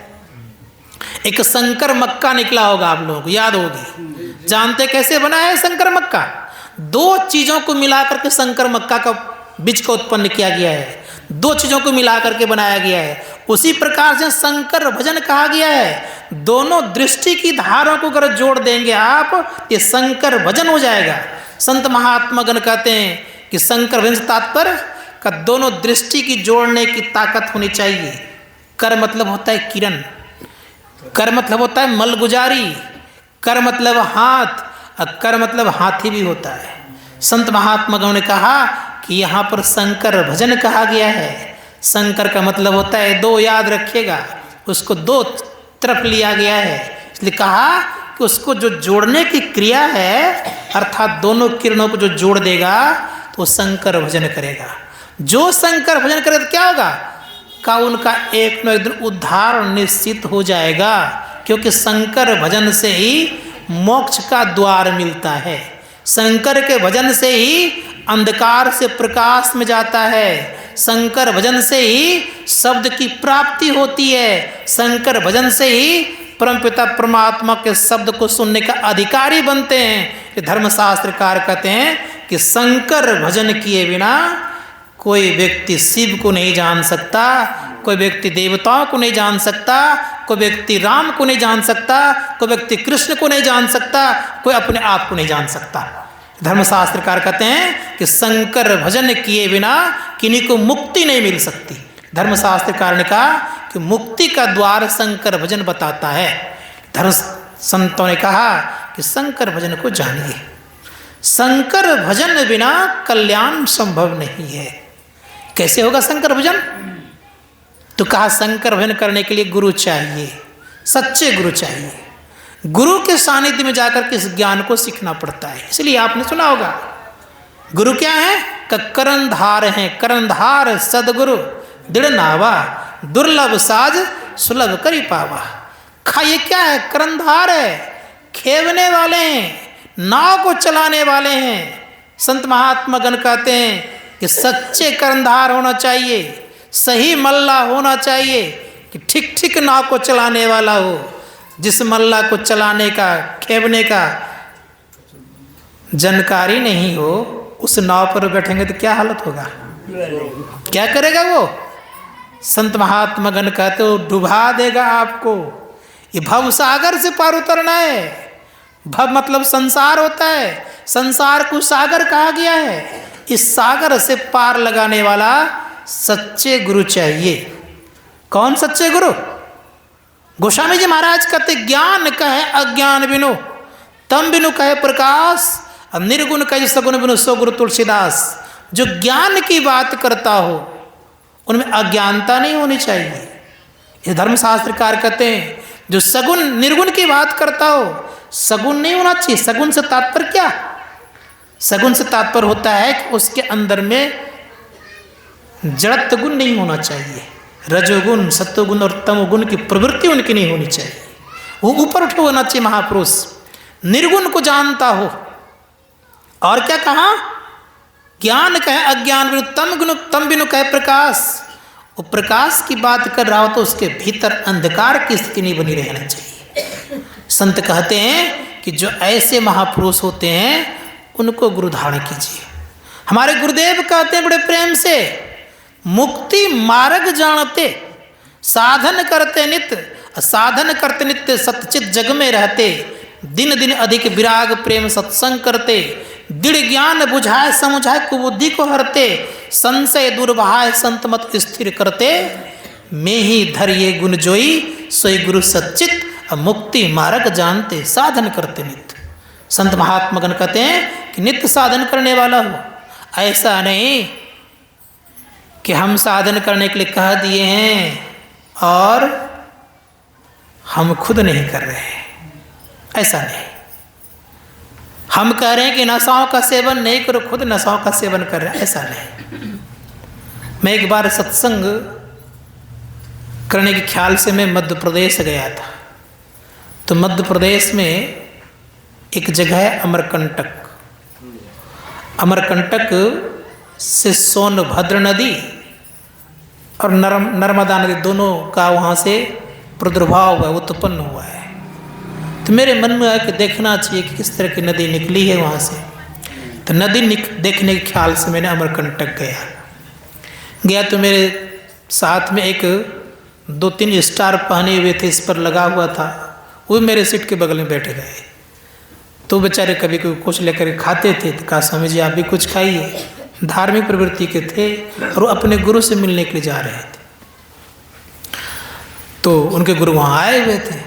S1: एक शंकर मक्का निकला होगा, आप लोगों को याद होगी। जानते कैसे बना है शंकर मक्का? 2 चीज़ों को मिला करके शंकर मक्का का बीज को उत्पन्न किया गया है। 2 चीज़ों को मिला करके बनाया गया है। उसी प्रकार से शंकर भजन कहा गया है। दोनों दृष्टि की धारों को अगर जोड़ देंगे आप, ये शंकर भजन हो जाएगा। संत महात्मा गण कहते हैं कि शंकर भजन से तात्पर्य का दोनों दृष्टि की जोड़ने की ताकत होनी चाहिए। कर मतलब होता है किरण। कर मतलब होता है मलगुजारी, कर मतलब हाथ, और कर मतलब हाथी भी होता है। संत महात्माओं ने कहा कि यहाँ पर शंकर भजन कहा गया है। शंकर का मतलब होता है दो, याद रखिएगा, उसको दो तरफ लिया गया है, इसलिए कहा कि उसको जो जोड़ने की क्रिया है, अर्थात दोनों किरणों को जो जोड़ देगा तो शंकर भजन करेगा। जो शंकर भजन करेगा तो क्या होगा का उनका एक न एक दिन उद्धार निश्चित हो जाएगा, क्योंकि शंकर भजन से ही मोक्ष का द्वार मिलता है। शंकर के भजन से ही अंधकार से प्रकाश में जाता है। शंकर भजन से ही शब्द की प्राप्ति होती है। शंकर भजन से ही परमपिता परमात्मा के शब्द को सुनने का अधिकारी बनते हैं। धर्मशास्त्रकार कहते हैं कि शंकर भजन किए बिना कोई व्यक्ति शिव को नहीं जान सकता, कोई व्यक्ति देवताओं को नहीं जान सकता, कोई व्यक्ति राम को नहीं जान सकता, कोई व्यक्ति कृष्ण को नहीं जान सकता, कोई अपने आप को नहीं जान सकता। धर्मशास्त्रकार कहते हैं कि शंकर भजन किए बिना किन्हीं को मुक्ति नहीं मिल सकती। धर्मशास्त्रकार ने कहा कि मुक्ति का द्वार शंकर भजन बताता है। धर्म संतों ने कहा कि शंकर भजन को जानिए। शंकर भजन बिना कल्याण संभव नहीं है। कैसे होगा शंकर भजन? तो कहा शंकर भजन करने के लिए गुरु चाहिए, सच्चे गुरु चाहिए। गुरु के सानिध्य में जाकर के इस ज्ञान को सीखना पड़ता है। इसलिए आपने सुना होगा गुरु क्या है? करंधार हैं, करंधार सदगुरु दृढ़ नावा, दुर्लभ साज सुलभ करी पावा। खा ये क्या है? करंधार है, खेवने वाले हैं, नाव को चलाने वाले हैं। संत महात्मा गण कहते हैं कि सच्चे करंधार होना चाहिए, सही मल्ला होना चाहिए, कि ठीक ठीक नाव को चलाने वाला हो। जिस मल्ला को चलाने का, खेवने का जानकारी नहीं हो, उस नाव पर बैठेंगे तो क्या हालत होगा? क्या करेगा वो? संत महात्मा गण कहते हो डुबा देगा आपको। ये भव सागर से पार उतरना है। भव मतलब संसार होता है, संसार को सागर कहा गया है। इस सागर से पार लगाने वाला सच्चे गुरु चाहिए। कौन सच्चे गुरु? गोस्वामी जी महाराज कहते ज्ञान कहे अज्ञान बिनु, तम बिनु कहे प्रकाश, और निर्गुण कहे सगुण बिनु सो गुरु तुलसीदास। जो ज्ञान की बात करता हो उनमें अज्ञानता नहीं होनी चाहिए। ये धर्मशास्त्रकार कहते हैं जो सगुण निर्गुण की बात करता हो, सगुण नहीं होना चाहिए। सगुण से तात्पर्य क्या? सगुण से तात्पर्य होता है कि उसके अंदर में जड़त्व गुण नहीं होना चाहिए। रजोगुण, सत्वगुण और तमोगुण की प्रवृत्ति उनकी नहीं होनी चाहिए। वो ऊपर उठे होना चाहिए महापुरुष, निर्गुण को जानता हो। और क्या कहा? ज्ञान कहे अज्ञान बिनु, तम बिनु कहे प्रकाश। वो प्रकाश की बात कर रहा हो तो उसके भीतर अंधकार की स्थिति नहीं बनी रहना चाहिए। संत कहते हैं कि जो ऐसे महापुरुष होते हैं उनको गुरु धारण कीजिए। हमारे गुरुदेव कहते हैं बड़े प्रेम से, मुक्ति मार्ग जानते, साधन करते नित्य, साधन करते नित्य सतचित जग में रहते, दिन दिन अधिक विराग प्रेम सत्संग करते, दृढ़ ज्ञान बुझाए समुझाए कुबुद्धि को हरते, संशय दुर्बहाय संत मत स्थिर करते, मैं ही धरिए गुण जोई सोई गुरु सच्चित, मुक्ति मार्ग जानते, साधन करते नित्य। संत महात्मा गण कहते हैं कि नित्य साधन करने वाला हो। ऐसा नहीं कि हम साधन करने के लिए कह दिए हैं और हम खुद नहीं कर रहे हैं। ऐसा नहीं। हम कह रहे हैं कि नशाओं का सेवन नहीं करो, खुद नशाओं का सेवन कर रहे हैं। ऐसा नहीं। मैं एक बार सत्संग करने के ख्याल से मैं मध्य प्रदेश गया था। तो मध्य प्रदेश में एक जगह है अमरकंटक। अमरकंटक से सोनभद्र नदी और नर्मदा नदी दोनों का वहाँ से प्रादुर्भाव हुआ, उत्पन्न हुआ है। तो मेरे मन में आया कि देखना चाहिए कि किस तरह की नदी निकली है वहाँ से। तो नदी देखने के ख्याल से मैंने अमरकंटक गया तो मेरे साथ में एक 2-3 स्टार पहने हुए थे, इस पर लगा हुआ था, वो मेरे सीट के बगल में बैठे गए। तो बेचारे कभी कभी कुछ लेकर खाते थे। तो कहा स्वामी जी आप भी कुछ खाइए। धार्मिक प्रवृत्ति के थे और वो अपने गुरु से मिलने के लिए जा रहे थे। तो उनके गुरु वहाँ आए हुए थे।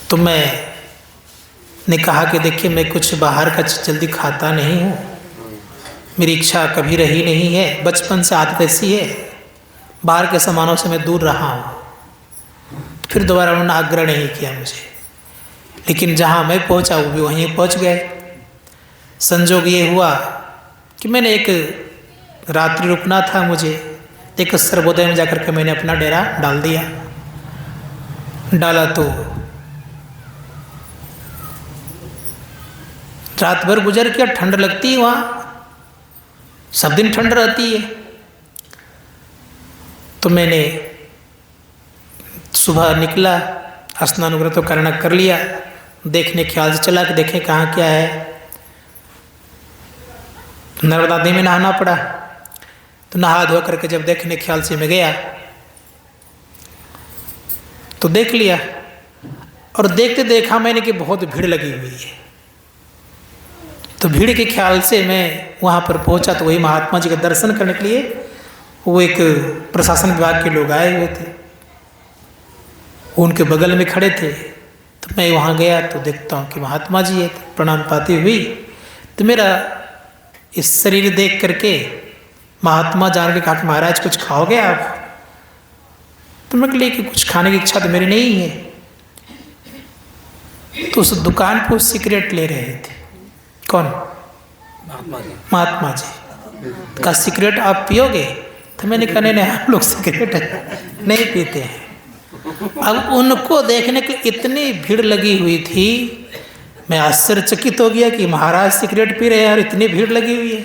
S1: तो मैंने कहा कि देखिए, मैं कुछ बाहर का जल्दी खाता नहीं हूँ, मेरी इच्छा कभी रही नहीं है, बचपन से आदत ऐसी है, बाहर के सामानों से मैं दूर रहा हूँ। फिर दोबारा उन्होंने आग्रह नहीं किया मुझे, लेकिन जहाँ मैं पहुँचा वो भी वहीं पहुँच गए। संजोग ये हुआ कि मैंने एक रात्रि रुकना था मुझे, एक सर्वोदय में जाकर के मैंने अपना डेरा डाल दिया। डाला तो रात भर गुजर के, ठंड लगती है वहाँ, सब दिन ठंड रहती है। तो मैंने सुबह निकला, स्नान वगैरह तो करना कर लिया, देखने ख्याल से चला कि देखें कहाँ क्या है। नर्मदा नदी में नहाना पड़ा, तो नहा धो करके जब देखने ख्याल से मैं गया तो देख लिया, और देखते देखा मैंने कि बहुत भीड़ लगी हुई है। तो भीड़ के ख्याल से मैं वहाँ पर पहुँचा तो वही महात्मा जी का दर्शन करने के लिए वो एक प्रशासन विभाग के लोग आए हुए थे, वो उनके बगल में खड़े थे। तो मैं वहाँ गया तो देखता हूँ कि महात्मा जी है। प्रणाम पाती हुई तो मेरा इस शरीर देख करके महात्मा जान के कहा कि महाराज कुछ खाओगे आप? तो मैं कहलिए कि कुछ खाने की इच्छा तो मेरी नहीं है। तो उस दुकान पर सिगरेट ले रहे थे। कौन? महात्मा जी। का सिगरेट आप पियोगे? तो मैंने कहा नहीं, हम लोग सिगरेट नहीं पीते हैं। अब उनको देखने के इतनी भीड़ लगी हुई थी, मैं आश्चर्यचकित हो गया कि महाराज सिगरेट पी रहे हैं और इतनी भीड़ लगी हुई है।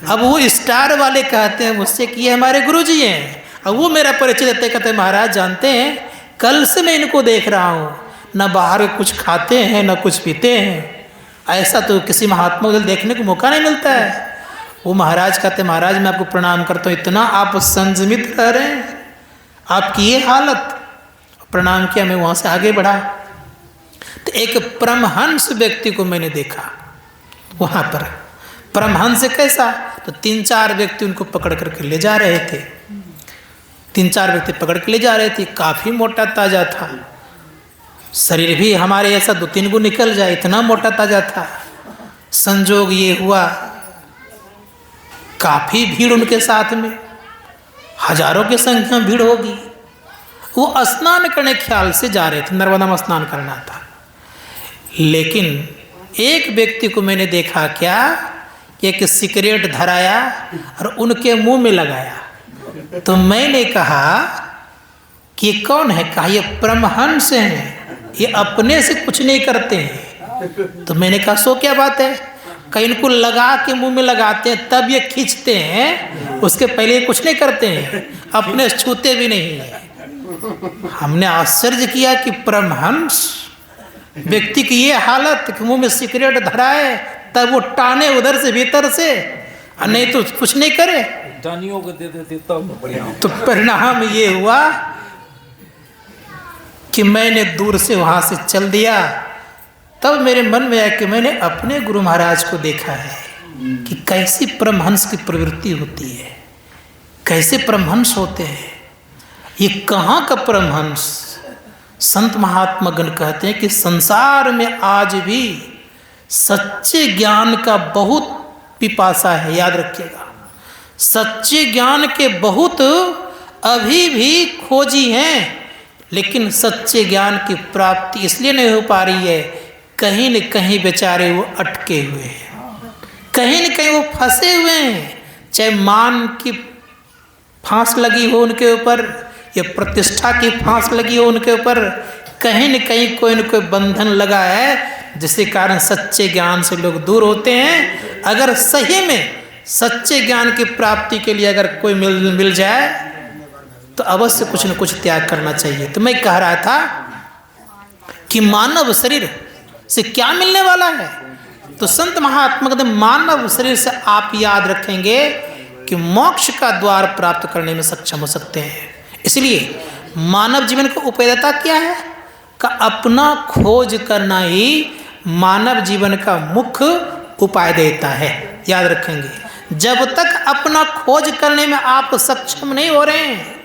S1: अब वो स्टार वाले कहते हैं मुझसे कि ये हमारे गुरुजी हैं। अब वो मेरा परिचय देते, कहते हैं महाराज जानते हैं, कल से मैं इनको देख रहा हूँ, ना बाहर कुछ खाते हैं ना कुछ पीते हैं। ऐसा तो किसी महात्मा को देखने को मौका नहीं मिलता है। वो महाराज कहते हैं महाराज मैं आपको प्रणाम करता हूँ, इतना आप संयमित रह रहे हैं, आपकी ये हालत। प्रणाम किया, मैं वहाँ से आगे बढ़ा तो एक परमहंस व्यक्ति को मैंने देखा वहाँ पर। परमहंस कैसा? तो 3-4 व्यक्ति उनको पकड़ करके ले जा रहे थे। 3-4 व्यक्ति पकड़ के ले जा रहे थे। काफ़ी मोटा ताजा था, शरीर भी हमारे ऐसा 2-3 गुण निकल जाए, इतना मोटा ताजा था। संजोग ये हुआ, काफ़ी भीड़ उनके साथ में, हजारों की संख्या में भीड़ होगी। वो स्नान करने ख्याल से जा रहे थे, नर्मदा में स्नान करना था। लेकिन एक व्यक्ति को मैंने देखा क्या, एक सिगरेट धराया और उनके मुंह में लगाया। तो मैंने कहा कि ये कौन है? कहा ये परमहंस हैं, ये अपने से कुछ नहीं करते हैं। तो मैंने कहा सो क्या बात है? कहीं इनको लगा के मुंह में लगाते हैं तब ये खींचते हैं, उसके पहले ये कुछ नहीं करते हैं, अपने छूते भी नहीं है। हमने आश्चर्य किया कि परमहंस व्यक्ति की ये हालत कि मुंह में सिगरेट धराए तब वो टाने उधर से भीतर से, और नहीं तो कुछ नहीं करे।
S2: को दे देते
S1: तो परिणाम ये हुआ कि मैंने दूर से वहां से चल दिया। तब मेरे मन में आया कि मैंने अपने गुरु महाराज को देखा है कि कैसी परमहंस की प्रवृत्ति होती है, कैसे परमहंस होते हैं। ये कहाँ का परमहंस? संत महात्मा गण कहते हैं कि संसार में आज भी सच्चे ज्ञान का बहुत पिपासा है। याद रखिएगा, सच्चे ज्ञान के बहुत अभी भी खोजी हैं, लेकिन सच्चे ज्ञान की प्राप्ति इसलिए नहीं हो पा रही है, कहीं न कहीं बेचारे वो अटके हुए हैं, कहीं न कहीं वो फंसे हुए हैं। चाहे मान की फांस लगी हो उनके ऊपर या प्रतिष्ठा की फांस लगी हो उनके ऊपर, कहीं न कहीं कोई न कोई बंधन लगा है, जिसके कारण सच्चे ज्ञान से लोग दूर होते हैं। अगर सही में सच्चे ज्ञान की प्राप्ति के लिए अगर कोई मिल जाए तो अवश्य कुछ न कुछ त्याग करना चाहिए। तो मैं कह रहा था कि मानव शरीर से क्या मिलने वाला है? तो संत महात्मा कहते मानव शरीर से आप याद रखेंगे कि मोक्ष का द्वार प्राप्त करने में सक्षम हो सकते हैं। इसलिए मानव जीवन की उपयोगिता क्या है? का अपना खोज करना ही मानव जीवन का मुख्य उपाय देता है। याद रखेंगे, जब तक अपना खोज करने में आप सक्षम नहीं हो रहे हैं,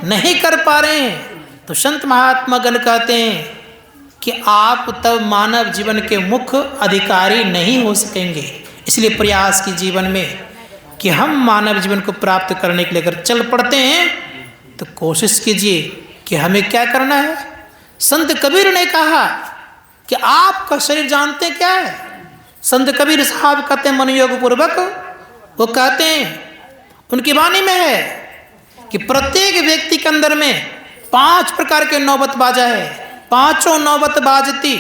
S1: नहीं कर पा रहे हैं, तो संत महात्मा गण कहते हैं कि आप तब मानव जीवन के मुख्य अधिकारी नहीं हो सकेंगे। इसलिए प्रयास की जीवन में कि हम मानव जीवन को प्राप्त करने के लिए अगर चल पड़ते हैं तो कोशिश कीजिए कि हमें क्या करना है। संत कबीर ने कहा कि आपका शरीर जानते क्या है। संत कबीर साहब कहते हैं मन योग पूर्वक, वो कहते हैं उनकी वाणी में है कि प्रत्येक व्यक्ति के अंदर में 5 प्रकार के नौबत बाजा है। पांचों नौबत बाजती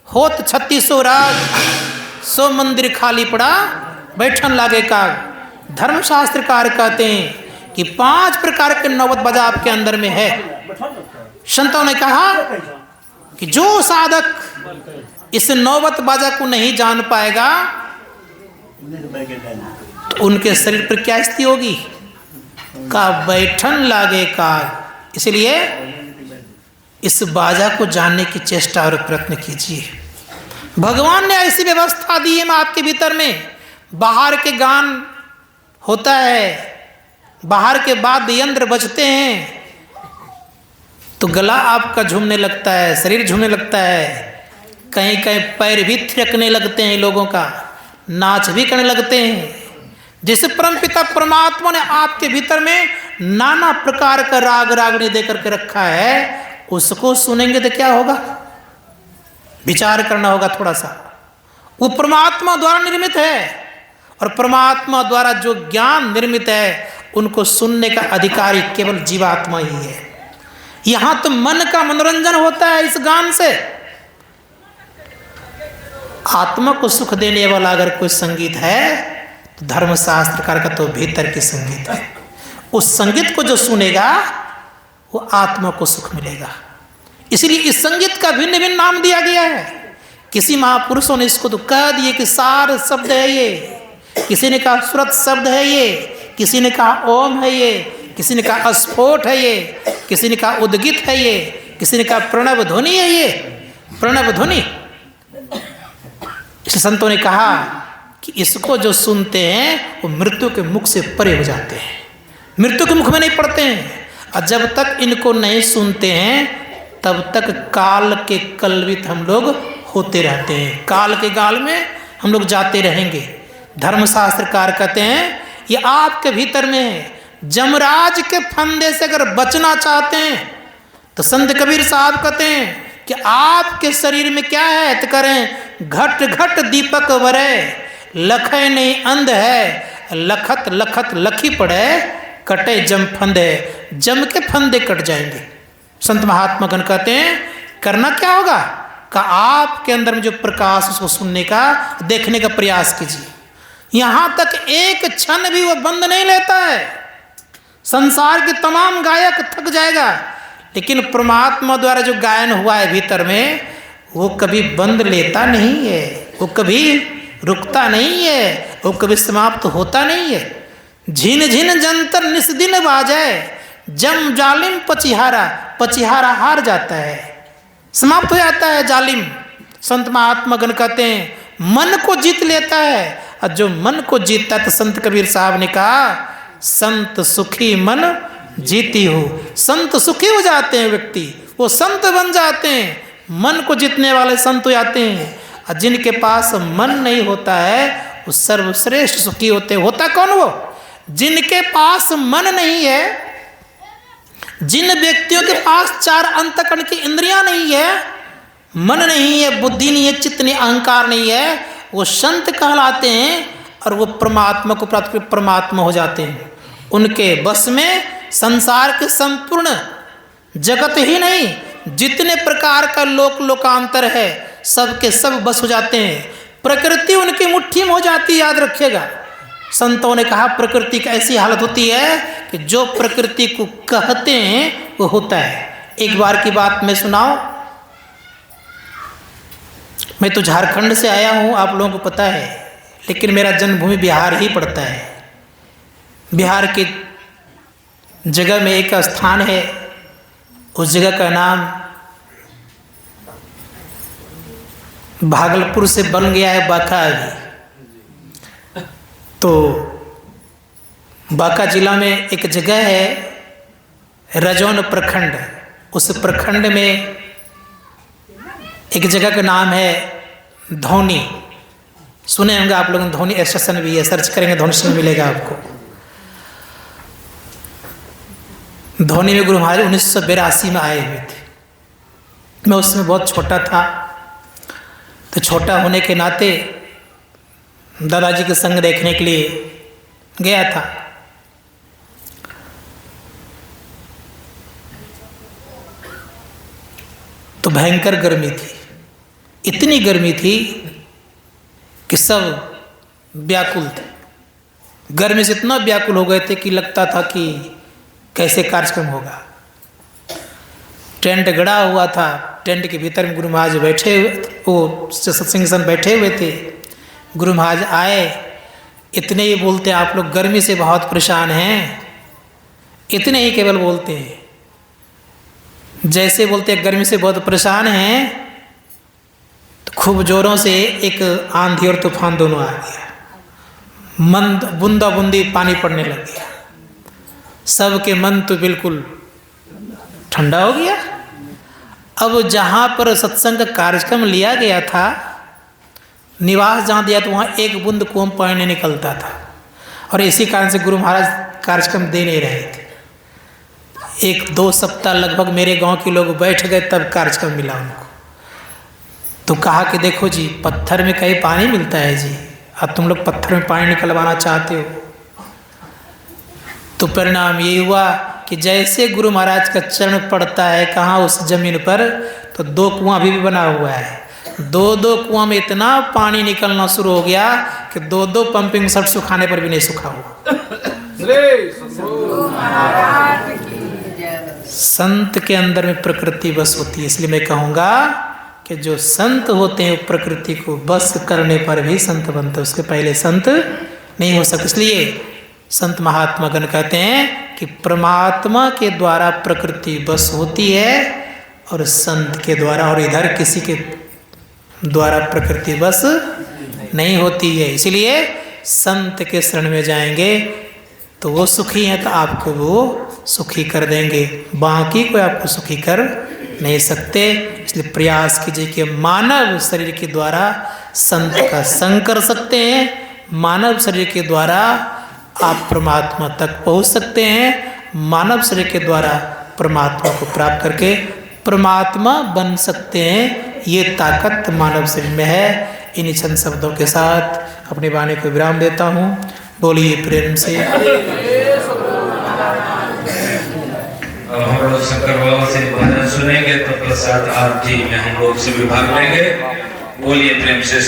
S1: होत 3600 राग, 100 मंदिर खाली पड़ा बैठन लागे का। धर्मशास्त्रकार कहते हैं कि 5 प्रकार के नौबत बाजा आपके अंदर में है। संतों ने कहा कि जो साधक इस नौबत बाजा को नहीं जान पाएगा तो उनके शरीर पर क्या स्थिति होगी का बैठन लागे का। इसलिए इस बाजा को जानने की चेष्टा और प्रयत्न कीजिए। भगवान ने ऐसी व्यवस्था दी है आपके भीतर में। बाहर के गान होता है, बाहर के वाद्य यंत्र बजते हैं तो गला आपका झूमने लगता है, शरीर झूमने लगता है, कहीं कहीं पैर भी थिरकने लगते हैं, लोगों का नाच भी करने लगते हैं। जिस परमपिता परमात्मा ने आपके भीतर में नाना प्रकार का राग रागनी दे करके रखा है, उसको सुनेंगे तो क्या होगा, विचार करना होगा थोड़ा सा। वो परमात्मा द्वारा निर्मित है और परमात्मा द्वारा जो ज्ञान निर्मित है उनको सुनने का अधिकारी केवल जीवात्मा ही है। यहां तो मन का मनोरंजन होता है इस गान से। आत्मा को सुख देने वाला अगर कोई संगीत है तो धर्मशास्त्रकार का तो भीतर की संगीत है। उस संगीत को जो सुनेगा वो आत्मा को सुख मिलेगा। इसलिए इस संगीत का भिन्न भिन्न नाम दिया गया है। किसी महापुरुषों ने इसको तो कह दिए कि सार शब्द है ये, किसी ने कहा सुरत शब्द है ये, किसी ने कहा ओम है ये, किसी ने कहा अस्फोट है ये, किसी ने कहा उद्गित है ये, किसी ने कहा प्रणव ध्वनि है ये, प्रणव ध्वनि। संतों ने कहा कि इसको जो सुनते हैं वो मृत्यु के मुख से परे हो जाते हैं, मृत्यु के मुख में नहीं पड़ते हैं। और जब तक इनको नहीं सुनते हैं तब तक काल के कलवित हम लोग होते रहते हैं, काल के गाल में हम लोग जाते रहेंगे। धर्मशास्त्रकार कहते हैं ये आपके भीतर में है। जमराज के फंदे से अगर बचना चाहते हैं तो संत कबीर साहब कहते हैं कि आपके शरीर में क्या है तो करें घट घट दीपक वरे, लखे नहीं अंध है, लखत लखत लखी पड़े, कटे जम फंदे, जम के फंदे कट जाएंगे। संत महात्मा गण कहते हैं करना क्या होगा का आपके अंदर में जो प्रकाश उसको सुनने का देखने का प्रयास कीजिए। यहां तक एक क्षण भी वो बंद नहीं लेता है। संसार के तमाम गायक थक जाएगा लेकिन परमात्मा द्वारा जो गायन हुआ है भीतर में वो कभी बंद लेता नहीं है, वो कभी रुकता नहीं है, वो कभी समाप्त होता नहीं है। झिन झिन जंतर निस्दिन बाजे, जम जालिम पचिहारा, पचिहारा हार जाता है, समाप्त हो जाता है जालिम। संत महात्मा गण कहते हैं मन को जीत लेता है और जो मन को जीतता है तो संत कबीर साहब ने कहा संत सुखी मन जीती हो। संत सुखी हो जाते हैं व्यक्ति, वो संत बन जाते हैं। मन को जीतने वाले संत हो जाते हैं। और जिनके पास मन नहीं होता है वो सर्वश्रेष्ठ सुखी होते। होता कौन वो जिनके पास मन नहीं है, जिन व्यक्तियों के पास 4 अंतःकरण की इंद्रियां नहीं है, मन नहीं है, बुद्धि नहीं है, चित्त नहीं, अहंकार नहीं है, वो संत कहलाते हैं और वो परमात्मा को प्राप्त कर परमात्मा हो जाते हैं। उनके बस में संसार के संपूर्ण जगत ही नहीं जितने प्रकार का लोक लोकांतर है सबके सब बस हो जाते हैं। प्रकृति उनकी मुट्ठी में हो जाती है। याद रखिएगा संतों ने कहा प्रकृति की ऐसी हालत होती है कि जो प्रकृति को कहते हैं वो होता है। एक बार की बात मैं सुनाऊं। मैं तो झारखंड से आया हूं, आप लोगों को पता है, लेकिन मेरा जन्मभूमि बिहार ही पड़ता है। बिहार की जगह में एक स्थान है, उस जगह का नाम भागलपुर से बन गया है बांका। अभी तो बांका जिला में एक जगह है रजौन प्रखंड। उस प्रखंड में एक जगह का नाम है धौनी, सुने होंगे आप लोग, धौनी स्टेशन भी है, सर्च करेंगे धौनी स्टेशन मिलेगा आपको। धौनी में गुरु महाराज 1982 में आए हुए थे। मैं उसमें बहुत छोटा था, तो छोटा होने के नाते दादाजी के संग देखने के लिए गया था। तो भयंकर गर्मी थी, इतनी गर्मी थी कि सब व्याकुल थे। गर्मी से इतना व्याकुल हो गए थे कि लगता था कि कैसे कार्यक्रम होगा। टेंट गड़ा हुआ था, टेंट के भीतर में गुरु महाराज बैठे हुए, वो सिंहासन बैठे हुए थे। गुरु महाराज आए, इतने ही बोलते आप लोग गर्मी से बहुत परेशान हैं, इतने ही केवल बोलते हैं। जैसे बोलते हैं गर्मी से बहुत परेशान हैं, तो खूब जोरों से एक आंधी और तूफान दोनों आ गया, मंद बूंदा बूंदी पानी पड़ने लग गया। सबके मन तो बिल्कुल ठंडा हो गया। अब जहाँ पर सत्संग का कार्यक्रम लिया गया था, निवास जहाँ दिया था, वहाँ एक बूंद कुओं पानी नहीं निकलता था, और इसी कारण से गुरु महाराज कार्यक्रम दे नहीं रहे थे। 1-2 सप्ताह लगभग मेरे गांव के लोग बैठ गए, तब कार्यक्रम मिला उनको। तो कहा कि देखो जी, पत्थर में कहीं पानी मिलता है जी, अब तुम लोग पत्थर में पानी निकलवाना चाहते हो। तो परिणाम ये हुआ कि जैसे गुरु महाराज का चरण पड़ता है कहाँ उस जमीन पर, तो 2 कुआं अभी भी बना हुआ है। 2-2 कुआं में इतना पानी निकलना शुरू हो गया कि 2-2 पंपिंग सेट सुखाने पर भी नहीं सूखा हुआ। संत के अंदर में प्रकृति बस होती है। इसलिए मैं कहूँगा कि जो संत होते हैं प्रकृति को बस करने पर भी संत बनते, उसके पहले संत नहीं हो सकते। इसलिए संत महात्मा गण कहते हैं कि परमात्मा के द्वारा प्रकृति बस होती है, और संत के द्वारा और इधर किसी के द्वारा प्रकृति बस नहीं होती है। इसलिए संत के शरण में जाएंगे तो वो सुखी हैं, तो आपको वो सुखी कर देंगे, बाकी कोई आपको सुखी कर नहीं सकते। इसलिए प्रयास कीजिए कि मानव शरीर के द्वारा संत का संग कर सकते हैं, मानव शरीर के द्वारा आप परमात्मा तक पहुंच सकते हैं, मानव शरीर के द्वारा परमात्मा को प्राप्त करके परमात्मा बन सकते हैं। ये ताकत मानव शरीर में है। इन्हीं चंद शब्दों के साथ अपनी वाणी को विराम देता हूँ। बोलिए प्रेम से।
S2: अब हम लोग शंकर बाबा से भजन सुनेंगे, तो प्रसाद आरती में हम लोग से विभाग लेंगे। बोलिए प्रेम से।